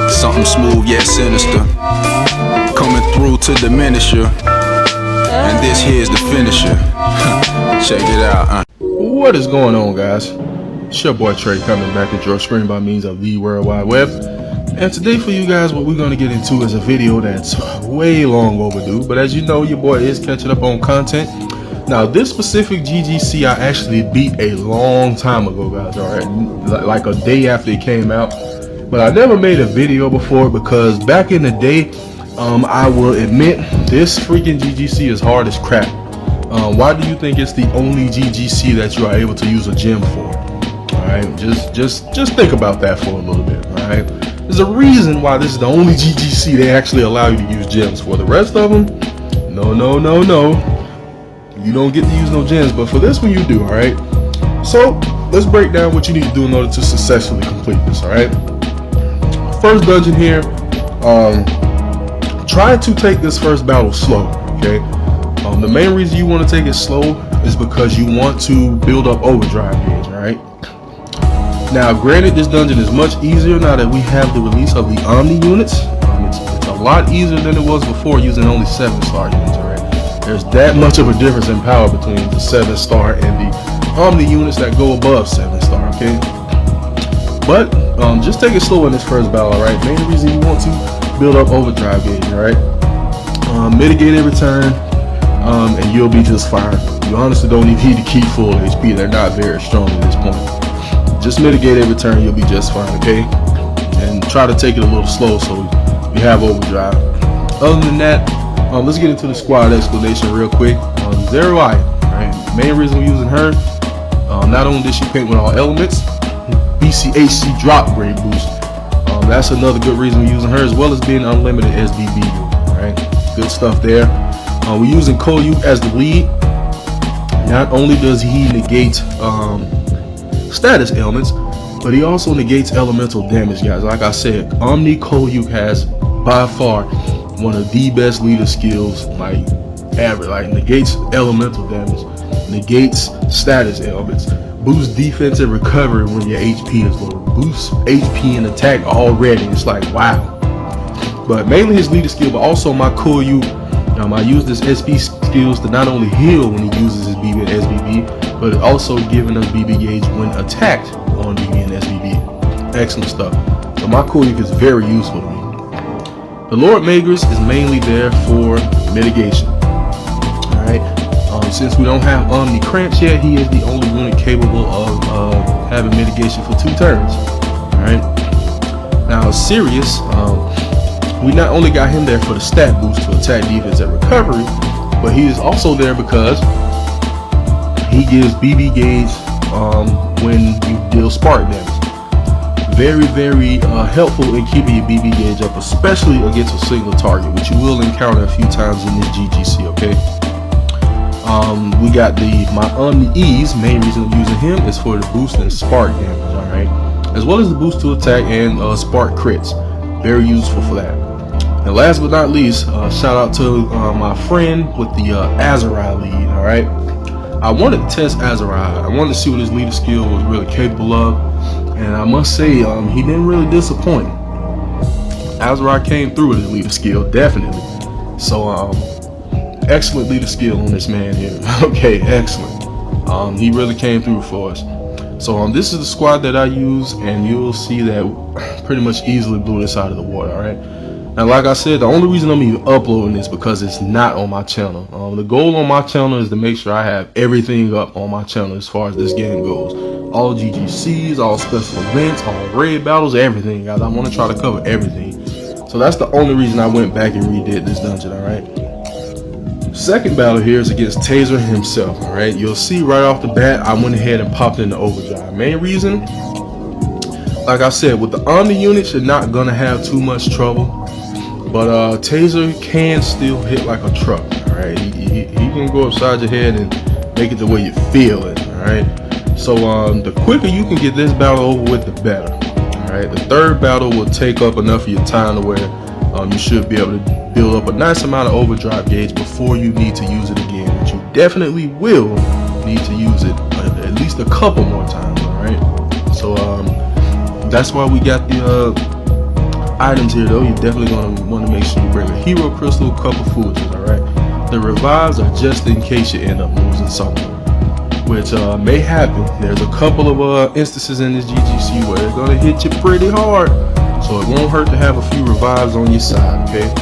Something smooth yet sinister, coming through to diminish you. And this here's the finisher. Check it out. What is going on, guys? It's your boy Trey coming back at your screen by means of the World Wide Web. And today for you guys, what we're going to get into is a video that's way long overdue. But as you know, your boy is catching up on content. Now, this specific GGC I actually beat a long time ago, guys. Alright, like a day after it came out. But I never made a video before because back in the day, I will admit this freaking GGC is hard as crap. Why do you think it's the only GGC that you are able to use a gem for? Alright, just think about that for a little bit. Alright, there's a reason why this is the only GGC they actually allow you to use gems for. The rest of them, no, you don't get to use no gems, but for this one you do. Alright, so let's break down what you need to do in order to successfully complete this. Alright, first dungeon here, try to take this first battle slow. Okay, the main reason you want to take it slow is because you want to build up overdrive gauge. Right now, granted, this dungeon is much easier now that we have the release of the Omni units. It's a lot easier than it was before using only 7-star units. Alright, there's that much of a difference in power between the 7-star and the Omni units that go above 7-star. Okay, but just take it slow in this first battle. Alright, main reason you want to build up overdrive gauge. Alright, mitigate every turn, and you'll be just fine. You honestly don't even need to keep full HP. They're not very strong at this point. Just mitigate every turn, you'll be just fine. Okay, and try to take it a little slow so you have overdrive. Other than that, let's get into the squad explanation real quick. Zero Eye. Alright, main reason we're using her, not only did she paint with all elements, BCHC drop grade boost. That's another good reason we're using her, as well as being unlimited SBB. Alright, good stuff there. We're using Koyu as the lead. Not only does he negate status ailments, but he also negates elemental damage, guys. Like I said, Omni Koyu has by far one of the best leader skills, like ever. Like, negates elemental damage, negates status ailments, boosts defense and recovery when your HP is low, boosts HP and attack already. It's like, wow. But mainly his leader skill, but also my Koyu. I use this SP skills to not only heal when he uses his BB and SBB, but also giving us BB gauge when attacked on BB and SBB. Excellent stuff. So my Koyu is very useful to me. The Lord Magers is mainly there for mitigation. Alright, since we don't have Omni Cramps yet, he is the only unit capable of having mitigation for 2 turns. Alright, now Sirius, we not only got him there for the stat boost to attack, defense, and recovery, but he is also there because he gives BB gauge when you deal spark damage. Very helpful in keeping your BB gauge up, especially against a single target, which you will encounter a few times in this GGC. Okay, we got my Omni Ease. Main reason I'm using him is for the boost and spark damage. All right, as well as the boost to attack and spark crits. Very useful for that. And last but not least, shout out to my friend with the Azari lead. Alright, I wanted to test Azari. I wanted to see what his leader skill was really capable of, and I must say he didn't really disappoint. Azari came through with his leader skill, definitely. So excellent leader skill on this man here. Okay, excellent. He really came through for us. So this is the squad that I use, and you'll see that pretty much easily blew this out of the water. Alright, now like I said, the only reason I'm even uploading this because it's not on my channel. The goal on my channel is to make sure I have everything up on my channel as far as this game goes. All GGCs, all special events, all raid battles, everything, guys. I want to try to cover everything. So that's the only reason I went back and redid this dungeon. Alright, second battle here is against Taser himself. Alright, you'll see right off the bat I went ahead and popped into overdrive. Main reason, like I said, with the Omni units you're not gonna have too much trouble, but Taser can still hit like a truck. Alright, he can go upside your head and make it the way you feel it. Alright, so the quicker you can get this battle over with, the better. Alright, the third battle will take up enough of your time to where you should be able to build up a nice amount of overdrive gauge before you need to use it again. But you definitely will need to use it at least least a couple more times. All right, so that's why we got the items here though. You're definitely going to want to make sure you bring a hero crystal, a couple foods. All right, the revives are just in case you end up losing someone, which may happen. There's a couple of instances in this GGC where they're going to hit you pretty hard, so it won't hurt to have a few revives on your side. Okay,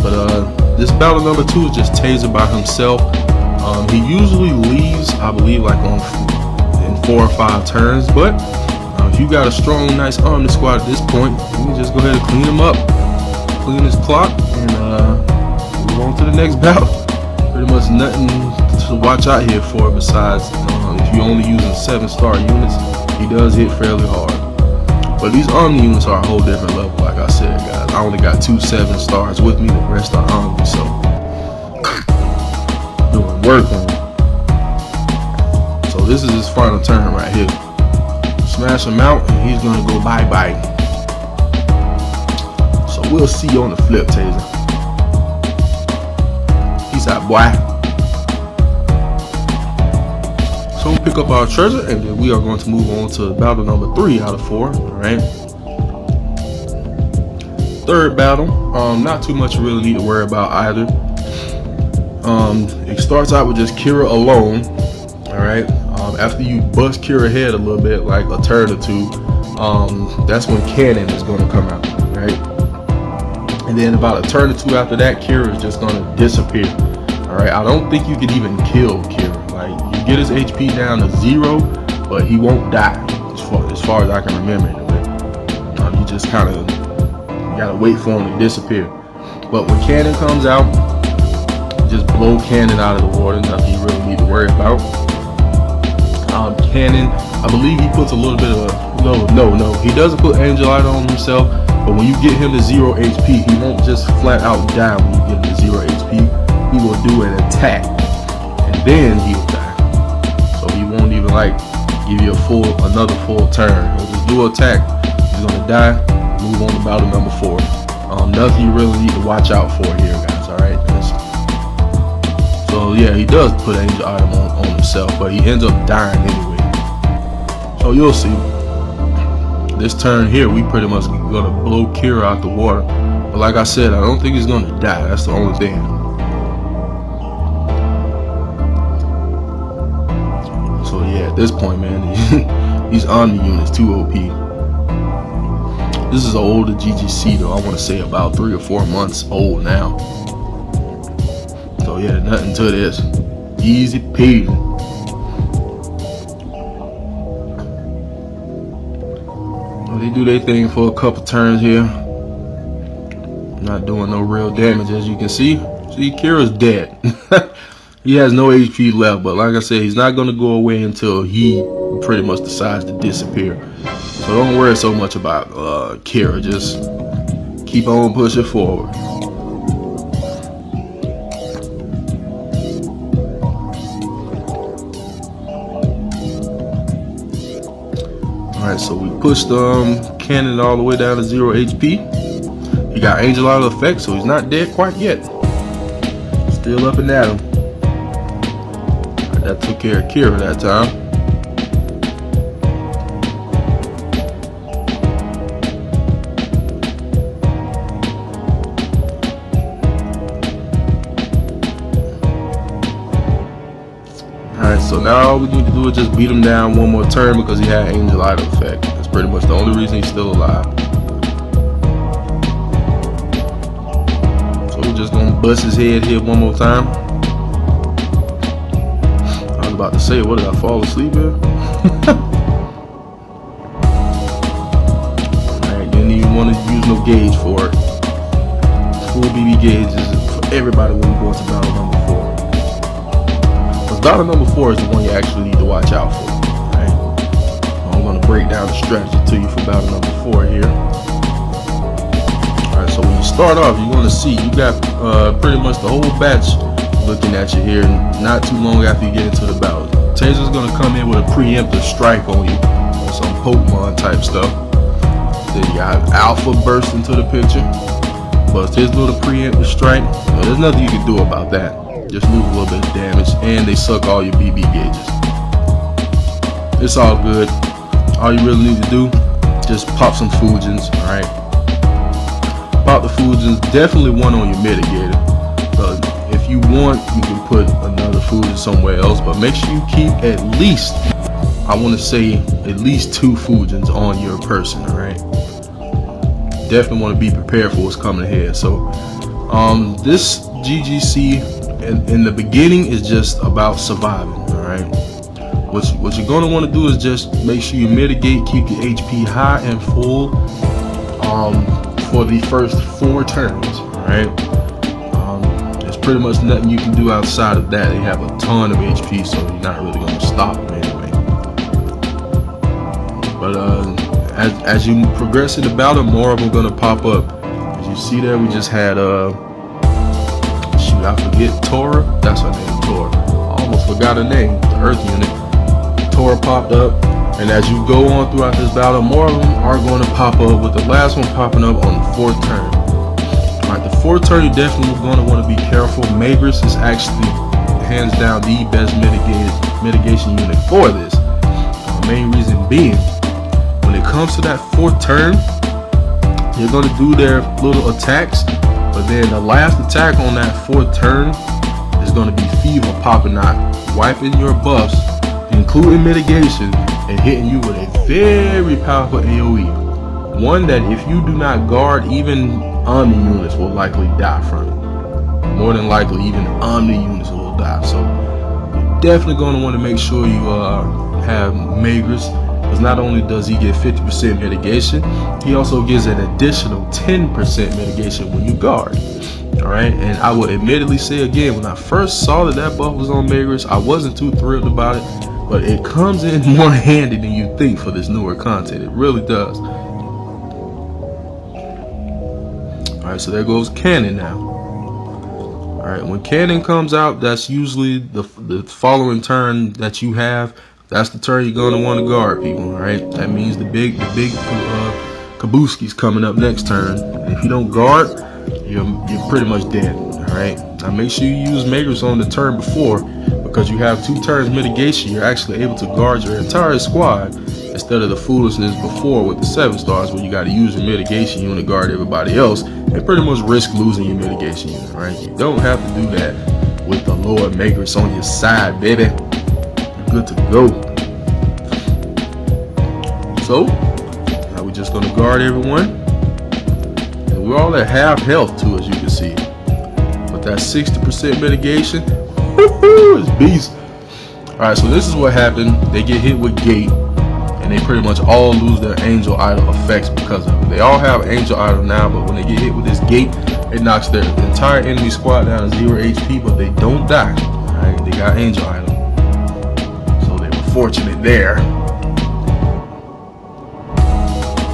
but this battle number 2 is just Taser by himself. He usually leaves, I believe, like in 4 or 5 turns, but if you got a strong, nice army squad at this point, you can just go ahead and clean him up, clean his clock, and move on to the next battle. Pretty much nothing to watch out here for besides if you're only using 7-star units, he does hit fairly hard. But these Omni units are a whole different level, like I said, guys. I only got 2 7-stars with me, the rest are Omni, so doing work on him. So this is his final turn right here. Smash him out, and he's gonna go bye-bye. So we'll see you on the flip, Taser. Peace out, boy. So we'll pick up our treasure, and then we are going to move on to battle number 3 out of 4. All right. Third battle, not too much you really need to worry about either. It starts out with just Kira alone. All right. After you bust Kira head a little bit, like a turn or 2, that's when Cannon is going to come out. Right. And then about a turn or 2 after that, Kira is just going to disappear. All right. I don't think you can even kill Kira. Like, you get his HP down to 0, but he won't die as far as I can remember. You just kind of gotta wait for him to disappear. But when Cannon comes out, just blow Cannon out of the water. Nothing you really need to worry about. Cannon, I believe he puts a little bit of no, he doesn't put Angel Idol on himself. But when you get him to 0 HP, he won't just flat out die when you get him to 0 HP. He will do an attack, and then he'll die. So he won't even like give you another full turn. He'll just do an attack. He's gonna die. Move on to battle number 4. Nothing you really need to watch out for here, guys. All right. So yeah, he does put Angel Item on himself, but he ends up dying anyway. So you'll see. This turn here, we pretty much gonna blow Kira out the water. But like I said, I don't think he's gonna die. That's the only thing. So yeah, at this point, man, these Omni units too OP. This is an older GGC though. I want to say about 3 or 4 months old now. So yeah, nothing to this. Easy peasy. They do their thing for a couple turns here. Not doing no real damage, as you can see. See, Kira's dead. He has no HP left, but like I said, he's not going to go away until he pretty much decides to disappear. So don't worry so much about Kira. Just keep on pushing forward. Alright, so we pushed Cannon all the way down to 0 HP. He got Angel Idol effect, so he's not dead quite yet. Still up and at him. That took care of Kira that time. Alright, so now all we need to do is just beat him down one more turn because he had Angel Idol effect. That's pretty much the only reason he's still alive. So we're just gonna bust his head here one more time. I was about to say, what did I fall asleep here? Alright, you didn't even want to use no gauge for it. Full BB gauge is for everybody when we go into battle number 4. Battle number 4 is the one you actually need to watch out for. Right? I'm going to break down the strategy to you for battle number 4 here. Alright, so when you start off, you're going to see you got pretty much the whole batch looking at you here not too long after you get into the battle. Taser's going to come in with a preemptive strike on you, or some Pokemon type stuff. Then you got Alpha burst into the picture. But his little preemptive strike, there's nothing you can do about that. Just lose a little bit of damage, and they suck all your BB gauges. it's all good. All you really need to do, just pop some Fujins, alright? Pop the Fujins, definitely one on your mitigator. If you want, you can put another Fujin somewhere else, but make sure you keep at least, I want to say, at least 2 Fujins on your person, alright? Definitely want to be prepared for what's coming ahead. So, this GGC in the beginning is just about surviving, alright? What you're going to want to do is just make sure you mitigate, keep your HP high and full for the first 4 turns, alright? There's pretty much nothing you can do outside of that. They have a ton of HP, so you're not really going to stop them anyway. But as you progress in the battle, more of them are going to pop up. As you see there, we just had shoot, I forget, Tora? That's her name, Tora. I almost forgot her name, the Earth unit. Tora popped up, and as you go on throughout this battle, more of them are going to pop up, with the last one popping up on the 4th turn. Alright, the 4th turn, you're definitely going to want to be careful. Magrus is actually hands down the best mitigation unit for this. The main reason being, when it comes to that 4th turn, you're going to do their little attacks, but then the last attack on that 4th turn is going to be Fever popping out, wiping your buffs, including mitigation, and hitting you with a very powerful AoE. One that if you do not guard, even Omni units will likely die from it. More than likely, even Omni units will die. So you're definitely going to want to make sure you have Magrus, because not only does he get 50% mitigation, he also gives an additional 10% mitigation when you guard. Alright, and I will admittedly say again, when I first saw that buff was on Magrus, I wasn't too thrilled about it. But it comes in more handy than you think for this newer content. It really does. Alright, so there goes Cannon now. Alright, when Cannon comes out, that's usually the following turn that you have. That's the turn you're going to want to guard, people. Alright, that means the big Kabuski's coming up next turn. And if you don't guard, you're pretty much dead. Alright, now make sure you use Magrus on the turn before, because you have 2 turns mitigation. You're actually able to guard your entire squad instead of the foolishness before with the 7 stars, where you got to use your mitigation unit to guard everybody else and pretty much risk losing your mitigation unit, right? You don't have to do that with the Lord Magrus on your side, baby. You're good to go. So now we're just gonna guard everyone, and we're all at half health too, as you can see. But that 60% mitigation, it's beast. Alright, so this is what happened. They get hit with Gate, and they pretty much all lose their Angel Idol effects because of it. They all have Angel Idol now, but when they get hit with this Gate, it knocks their entire enemy squad down to 0 HP, but they don't die. Alright, they got Angel Idol, so they were fortunate there.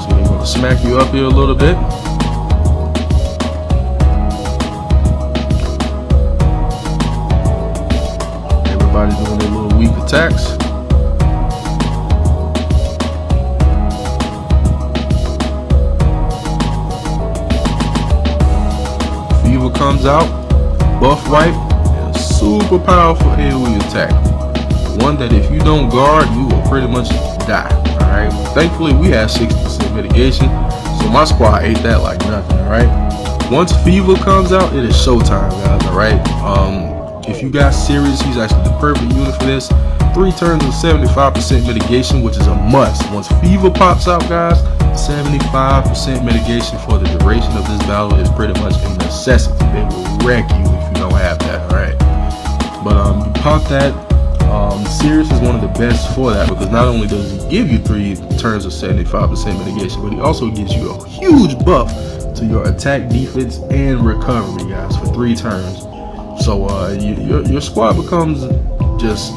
So they're gonna smack you up here a little bit. Everybody's doing their little weak attacks. Fever comes out, buff wipe, and a super powerful AoE attack. One that if you don't guard, you will pretty much die. Alright. Thankfully we had 60% mitigation, so my squad ate that like nothing. Alright. Once Fever comes out, it is showtime, guys. Alright. If you got Sirius, he's actually the perfect unit for this. 3 turns of 75% mitigation, which is a must. Once Fever pops out, guys, 75% mitigation for the duration of this battle is pretty much a necessity. They will wreck you if you don't have that. Alright. But you pop that. Sirius is one of the best for that, because not only does he give you 3 turns of 75% mitigation, but he also gives you a huge buff to your attack, defense, and recovery, guys, for 3 turns. So your squad becomes just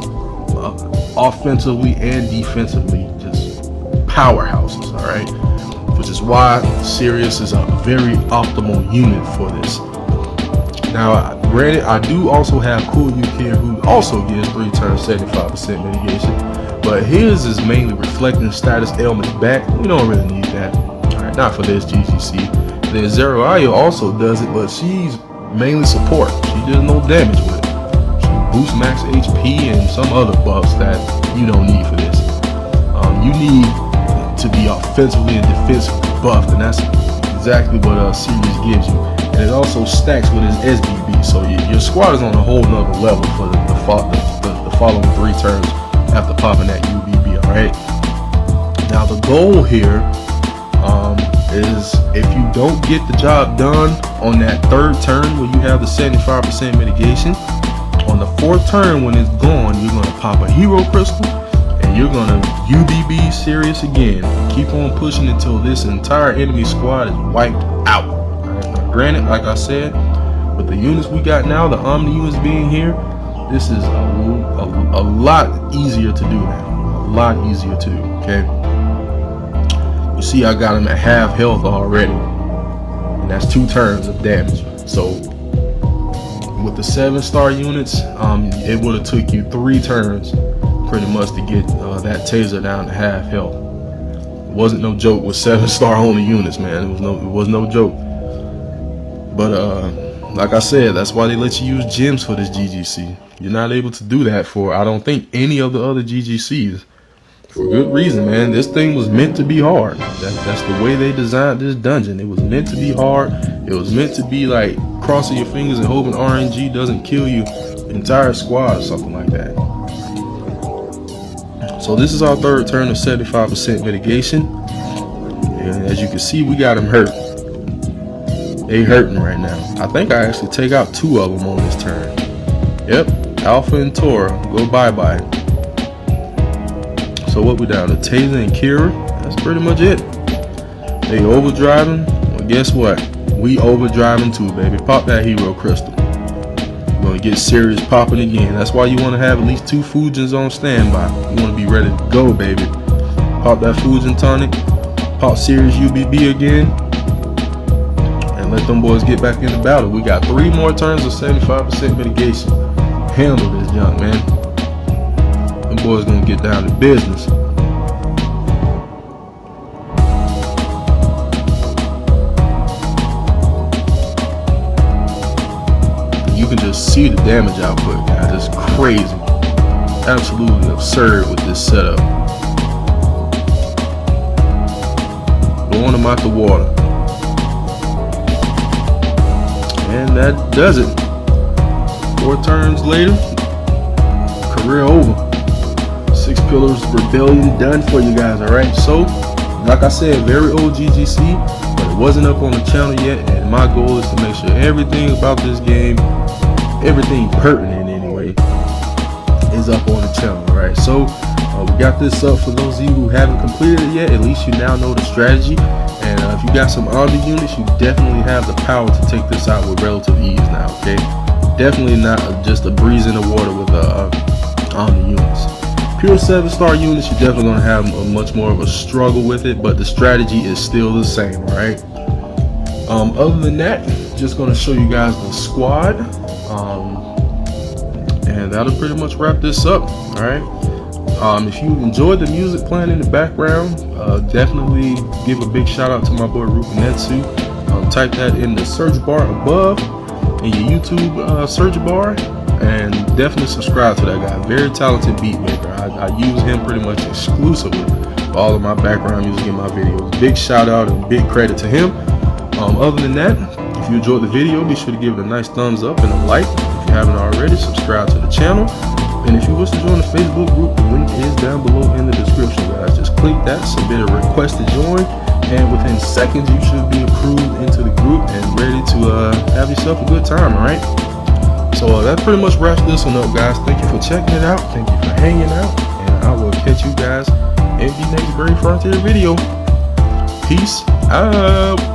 offensively and defensively just powerhouses, all right? Which is why Sirius is a very optimal unit for this. Now, granted, I do also have Cool Yuke here, who also gives 3 turns 75% mitigation, but his is mainly reflecting status ailments back. We don't really need that, all right? Not for this GGC. Then Zeruaya also does it, but she's mainly support. She does no damage with it. She boosts max HP and some other buffs that you don't need for this. you need to be offensively and defensively buffed, and that's exactly what Series gives you. And it also stacks with his SBB, so your squad is on a whole nother level for the following 3 turns after popping that UBB. All right. Now the goal here is, if you don't get the job done on that 3rd turn where you have the 75% mitigation, on the 4th turn when it's gone, you're gonna pop a hero crystal and you're gonna UBB Sirius again. Keep on pushing until this entire enemy squad is wiped out. Now, granted, like I said, with the units we got now, the Omni units being here, this is a lot easier to do now. A lot easier to do. Okay. You see, I got him at half health already, and that's 2 turns of damage. So with the 7-star units, it would have took you 3 turns pretty much to get that taser down to half health. It wasn't no joke with 7-star only units, man. It was no joke. But like I said, that's why they let you use gems for this GGC. You're not able to do that for, I don't think, any of the other GGCs. For good reason, man. This thing was meant to be hard. That's the way they designed this dungeon. It was meant to be hard. It was meant to be like crossing your fingers and hoping RNG doesn't kill you entire squad or something like that. So this is our 3rd turn of 75% mitigation. And as you can see, we got them hurt. They hurting right now. I think I actually take out 2 of them on this turn. Yep, Alpha and Tora, go bye-bye. So what we down to? Taser and Kira. That's pretty much it. They overdriving. Well, guess what? We overdriving too, baby. Pop that hero crystal. We're gonna get Sirius popping again. That's why you want to have at least 2 Fujins on standby. You want to be ready to go, baby. Pop that Fujin tonic. Pop Sirius UBB again. And let them boys get back into battle. We got 3 more turns of 75% mitigation. Handle this, young man. Them boys gonna get down to business. You can just see the damage output, guys. It's crazy. Absolutely absurd with this setup. Blowing them out the water. And that does it. 4 turns later, career over. 6 Pillars Rebellion done for you guys. Alright, so like I said, very old GGC, but it wasn't up on the channel yet, and my goal is to make sure everything about this game, everything pertinent anyway, is up on the channel. Alright, so we got this up for those of you who haven't completed it yet. At least you now know the strategy, and if you got some Omni units, you definitely have the power to take this out with relative ease now. Okay, definitely not just a breeze in the water with Omni units. Pure 7-star units, you're definitely going to have a much more of a struggle with it, but the strategy is still the same. Right. Other than that, just going to show you guys the squad, and that'll pretty much wrap this up. All right. If you enjoyed the music playing in the background, definitely give a big shout out to my boy Rupanetsu. Type that in the search bar above in your YouTube search bar, and definitely subscribe to that guy. Very talented beat maker. I use him pretty much exclusively for all of my background music in my videos. Big shout out and big credit to him. Other than that, if you enjoyed the video, be sure to give it a nice thumbs up and a like. If you haven't already, subscribe to the channel. And if you wish to join the Facebook group, the link is down below in the description, guys. Just click that, submit a request to join, and within seconds you should be approved into the group and ready to have yourself a good time. All right. So that pretty much wraps this one up, guys. Thank you for checking it out. Thank you for hanging out, and I will catch you guys in the next Brave Frontier video. Peace out.